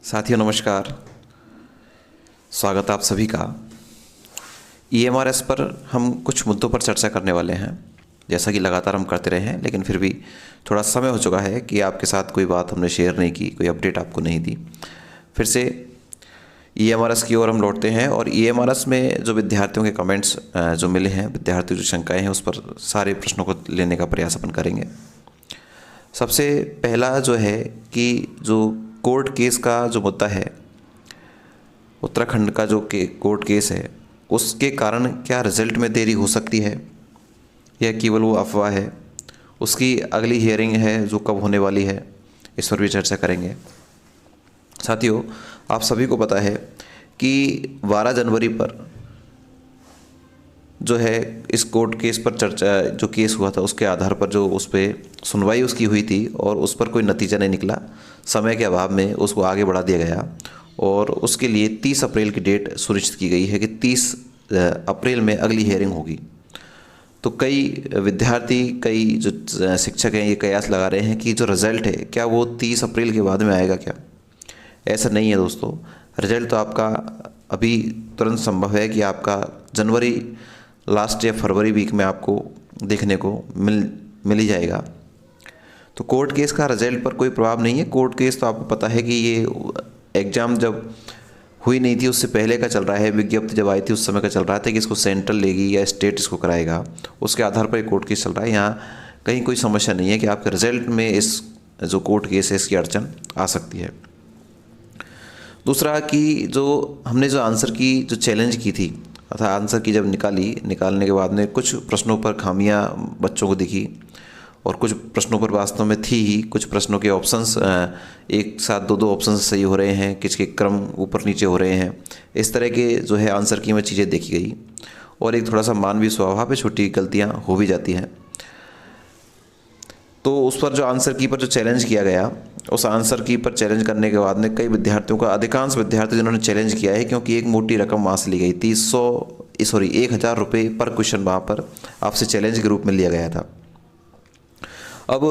साथियों नमस्कार। स्वागत है आप सभी का। ईएमआरएस पर हम कुछ मुद्दों पर चर्चा करने वाले हैं, जैसा कि लगातार हम करते रहे हैं, लेकिन फिर भी थोड़ा समय हो चुका है कि आपके साथ कोई बात हमने शेयर नहीं की, कोई अपडेट आपको नहीं दी। फिर से ईएमआरएस की ओर हम लौटते हैं और ईएमआरएस में जो विद्यार्थियों के कमेंट्स जो मिले हैं, विद्यार्थियों जो शंकाएँ हैं, उस पर सारे प्रश्नों को लेने का प्रयास अपन करेंगे। सबसे पहला जो है कि जो कोर्ट केस का जो मुद्दा है, उत्तराखंड का जो कोर्ट केस है, उसके कारण क्या रिजल्ट में देरी हो सकती है या केवल वो अफवाह है। उसकी अगली हियरिंग है जो कब होने वाली है, इस पर भी चर्चा करेंगे। साथियों, आप सभी को पता है कि 12 जनवरी पर जो है इस कोर्ट केस पर चर्चा, जो केस हुआ था उसके आधार पर जो उस पर सुनवाई उसकी हुई थी और उस पर कोई नतीजा नहीं निकला। समय के अभाव में उसको आगे बढ़ा दिया गया और उसके लिए 30 अप्रैल की डेट सुनिश्चित की गई है कि 30 अप्रैल में अगली हियरिंग होगी। तो कई विद्यार्थी, कई जो शिक्षक हैं, ये कयास लगा रहे हैं कि जो रिज़ल्ट है क्या वो 30 अप्रैल के बाद में आएगा क्या। ऐसा नहीं है दोस्तों। रिज़ल्ट तो आपका अभी तुरंत संभव है कि आपका जनवरी लास्ट या फरवरी वीक में आपको देखने को मिल ही जाएगा। तो कोर्ट केस का रिजल्ट पर कोई प्रभाव नहीं है। कोर्ट केस तो आपको पता है कि ये एग्ज़ाम जब हुई नहीं थी उससे पहले का चल रहा है। विज्ञप्ति जब आई थी उस समय का चल रहा था कि इसको सेंट्रल लेगी या स्टेट इसको कराएगा, उसके आधार पर कोर्ट केस चल रहा है। यहाँ कहीं कोई समस्या नहीं है कि आपके रिजल्ट में इस जो कोर्ट केस है इसकी अड़चन आ सकती है। दूसरा कि जो हमने जो आंसर की जो चैलेंज की थी, अर्थात आंसर की जब निकालने के बाद में कुछ प्रश्नों पर खामियां बच्चों को दिखी और कुछ प्रश्नों पर वास्तव में थी ही। कुछ प्रश्नों के ऑप्शंस एक साथ दो ऑप्शंस सही हो रहे हैं, किसी के क्रम ऊपर नीचे हो रहे हैं। इस तरह के जो है आंसर की में चीज़ें देखी गई और एक थोड़ा सा मानवीय स्वभाव पे छोटी गलतियां हो भी जाती हैं। तो उस पर जो आंसर की पर जो चैलेंज किया गया, उस आंसर की पर चैलेंज करने के बाद में कई विद्यार्थियों का, अधिकांश विद्यार्थी जिन्होंने चैलेंज किया है, क्योंकि एक मोटी रकम वहाँ से ली गई थी, 1,000 रुपये पर क्वेश्चन वहाँ पर आपसे चैलेंज के रूप में लिया गया था। अब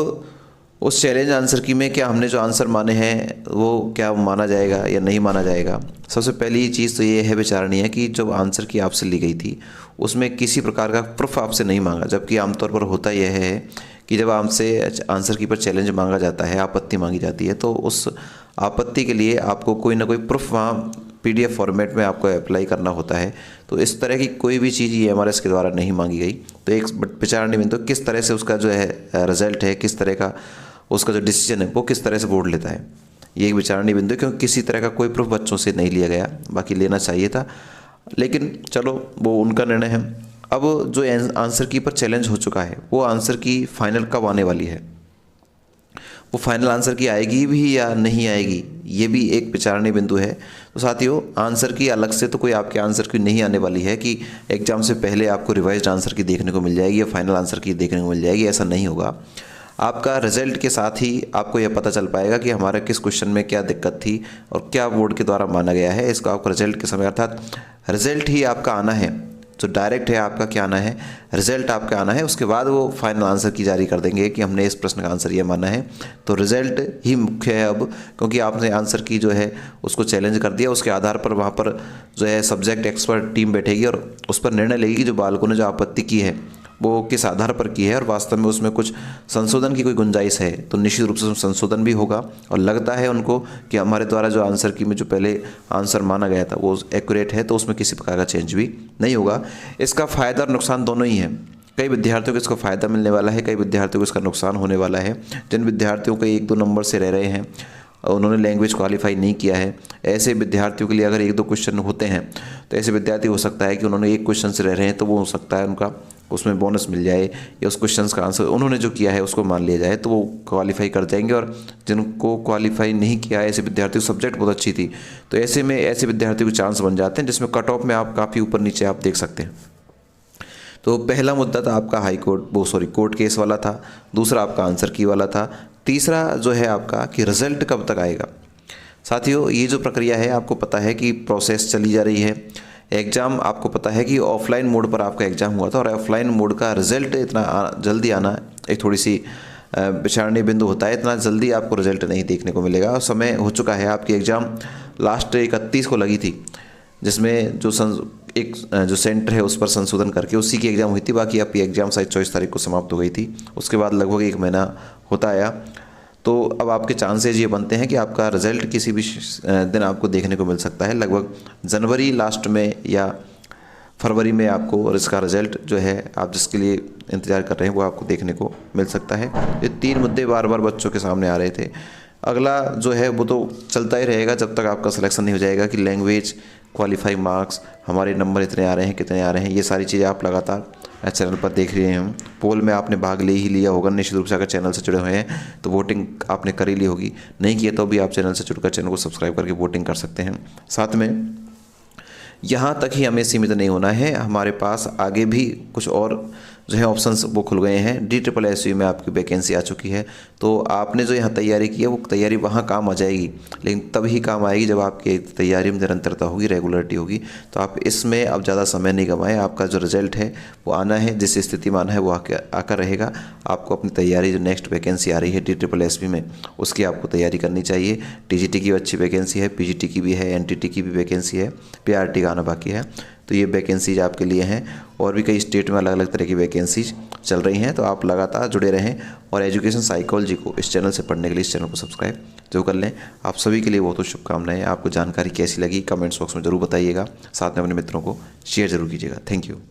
उस चैलेंज आंसर की में क्या हमने जो आंसर माने हैं वो क्या माना जाएगा या नहीं माना जाएगा। सबसे पहली चीज़ तो ये है विचारणीय है कि जब आंसर की आपसे ली गई थी उसमें किसी प्रकार का प्रूफ आपसे नहीं मांगा, जबकि आमतौर पर होता यह है कि जब आपसे आंसर की पर चैलेंज मांगा जाता है, आपत्ति मांगी जाती है, तो उस आपत्ति के लिए आपको कोई ना कोई प्रूफ वहाँ PDF फॉर्मेट में आपको अप्लाई करना होता है। तो इस तरह की कोई भी चीज़ ईएमआरएस के द्वारा नहीं मांगी गई। तो एक विचारणीय बिंदु किस तरह से उसका जो है रिजल्ट है, किस तरह का उसका जो डिसीजन है वो किस तरह से बोर्ड लेता है, ये एक विचारणीय बिंदु है। क्योंकि किसी तरह का कोई प्रूफ बच्चों से नहीं लिया गया, बाकी लेना चाहिए था, लेकिन चलो वो उनका निर्णय है। अब जो आंसर की पर चैलेंज हो चुका है वो आंसर की फाइनल कब आने वाली है, वो फाइनल आंसर की आएगी भी या नहीं आएगी, ये भी एक विचारणीय बिंदु है। तो साथियों, आंसर की अलग से तो कोई आपके आंसर की नहीं आने वाली है कि एग्जाम से पहले आपको रिवाइज्ड आंसर की देखने को मिल जाएगी या फाइनल आंसर की देखने को मिल जाएगी, ऐसा नहीं होगा। आपका रिजल्ट के साथ ही आपको यह पता चल पाएगा कि हमारे किस क्वेश्चन में क्या दिक्कत थी और क्या बोर्ड के द्वारा माना गया है। इसको आपको रिजल्ट के समय, अर्थात रिजल्ट ही आपका आना है, जो डायरेक्ट है आपका क्या आना है, रिजल्ट आपका आना है। उसके बाद वो फाइनल आंसर की जारी कर देंगे कि हमने इस प्रश्न का आंसर ये माना है। तो रिजल्ट ही मुख्य है अब, क्योंकि आपने आंसर की जो है उसको चैलेंज कर दिया। उसके आधार पर वहाँ पर जो है सब्जेक्ट एक्सपर्ट टीम बैठेगी और उस पर निर्णय लेगी कि जो बालकों ने जो आपत्ति की है वो किस आधार पर की है और वास्तव में उसमें कुछ संशोधन की कोई गुंजाइश है तो निश्चित रूप से संशोधन भी होगा। और लगता है उनको कि हमारे द्वारा जो आंसर की में जो पहले आंसर माना गया था वो एक्यूरेट है, तो उसमें किसी प्रकार का चेंज भी नहीं होगा। इसका फ़ायदा और नुकसान दोनों ही है। कई विद्यार्थियों को इसका फ़ायदा मिलने वाला है, कई विद्यार्थियों को इसका नुकसान होने वाला है। जिन विद्यार्थियों को 1-2 नंबर से रह रहे हैं, उन्होंने लैंग्वेज क्वालिफाई नहीं किया है, ऐसे विद्यार्थियों के लिए अगर 1-2 क्वेश्चन होते हैं तो ऐसे विद्यार्थी हो सकता है कि उन्होंने एक क्वेश्चन से रह रहे हैं तो वो हो सकता है उनका उसमें बोनस मिल जाए या उस क्वेश्चन का आंसर उन्होंने जो किया है उसको मान लिया जाए, तो वो क्वालिफाई कर जाएंगे। और जिनको क्वालिफाई नहीं किया है, ऐसे विद्यार्थियों सब्जेक्ट बहुत अच्छी थी, तो ऐसे में ऐसे विद्यार्थियों के चांस बन जाते हैं जिसमें कट ऑफ में आप काफ़ी ऊपर नीचे आप देख सकते हैं। तो पहला मुद्दा था आपका कोर्ट केस वाला था, दूसरा आपका आंसर की वाला था, तीसरा जो है आपका कि रिजल्ट कब तक आएगा। साथियों, ये जो प्रक्रिया है आपको पता है कि प्रोसेस चली जा रही है। एग्ज़ाम आपको पता है कि ऑफलाइन मोड पर आपका एग्ज़ाम हुआ था और ऑफलाइन मोड का रिज़ल्ट इतना जल्दी आना एक थोड़ी सी विचारणीय बिंदु होता है, इतना जल्दी आपको रिजल्ट नहीं देखने को मिलेगा। और समय हो चुका है, आपकी एग्ज़ाम लास्ट 31 को लगी थी, जिसमें जो सेंटर है उस पर संशोधन करके उसी की एग्ज़ाम हुई थी। बाकी आपकी एग्ज़ाम शायद 24 तारीख को समाप्त हो गई थी। उसके बाद लगभग 1 महीना होता आया। तो अब आपके चांसेज ये बनते हैं कि आपका रिज़ल्ट किसी भी दिन आपको देखने को मिल सकता है। लगभग जनवरी लास्ट में या फरवरी में आपको इसका रिज़ल्ट जो है आप जिसके लिए इंतज़ार कर रहे हैं वो आपको देखने को मिल सकता है। ये 3 मुद्दे बार बार बच्चों के सामने आ रहे थे। अगला जो है वो तो चलता ही रहेगा जब तक आपका सिलेक्शन नहीं हो जाएगा कि लैंग्वेज क्वालिफाइंग मार्क्स, हमारे नंबर इतने आ रहे हैं, कितने आ रहे हैं। ये सारी चीज़ें आप लगातार चैनल पर देख रहे हैं। पोल में आपने भाग ले ही लिया होगा निश्चित रूप से, अगर चैनल से जुड़े हुए हैं तो वोटिंग आपने कर ही ली होगी। नहीं किया तो भी आप चैनल से जुड़कर चैनल को सब्सक्राइब करके वोटिंग कर सकते हैं। साथ में यहाँ तक ही हमें सीमित नहीं होना है, हमारे पास आगे भी कुछ और जो है ऑप्शंस वो खुल गए हैं। DSSU में आपकी वैकेंसी आ चुकी है, तो आपने जो यहाँ तैयारी की है वो तैयारी वहाँ काम आ जाएगी, लेकिन तभी काम आएगी जब आपकी तैयारी में निरंतरता होगी, रेगुलरिटी होगी। तो आप इसमें अब ज़्यादा समय नहीं गंवाएं, आपका जो रिजल्ट है वो आना है, जिस स्थिति में आना है वो आकर रहेगा। आपको अपनी तैयारी, जो नेक्स्ट वैकेंसी आ रही है DSSB में, उसकी आपको तैयारी करनी चाहिए। TGT की अच्छी वैकेंसी है, PGT की भी है, NTT की भी वैकेंसी है, PRT का आना बाकी है। तो ये वैकेंसीज आपके लिए हैं, और भी कई स्टेट में अलग अलग तरह की वैकेंसीज चल रही हैं। तो आप लगातार जुड़े रहें और एजुकेशन साइकोलॉजी को इस चैनल से पढ़ने के लिए इस चैनल को सब्सक्राइब जो कर लें। आप सभी के लिए बहुत बहुत शुभकामनाएं। आपको जानकारी कैसी लगी कमेंट्स बॉक्स में ज़रूर बताइएगा, साथ में अपने मित्रों को शेयर ज़रूर कीजिएगा। Thank you.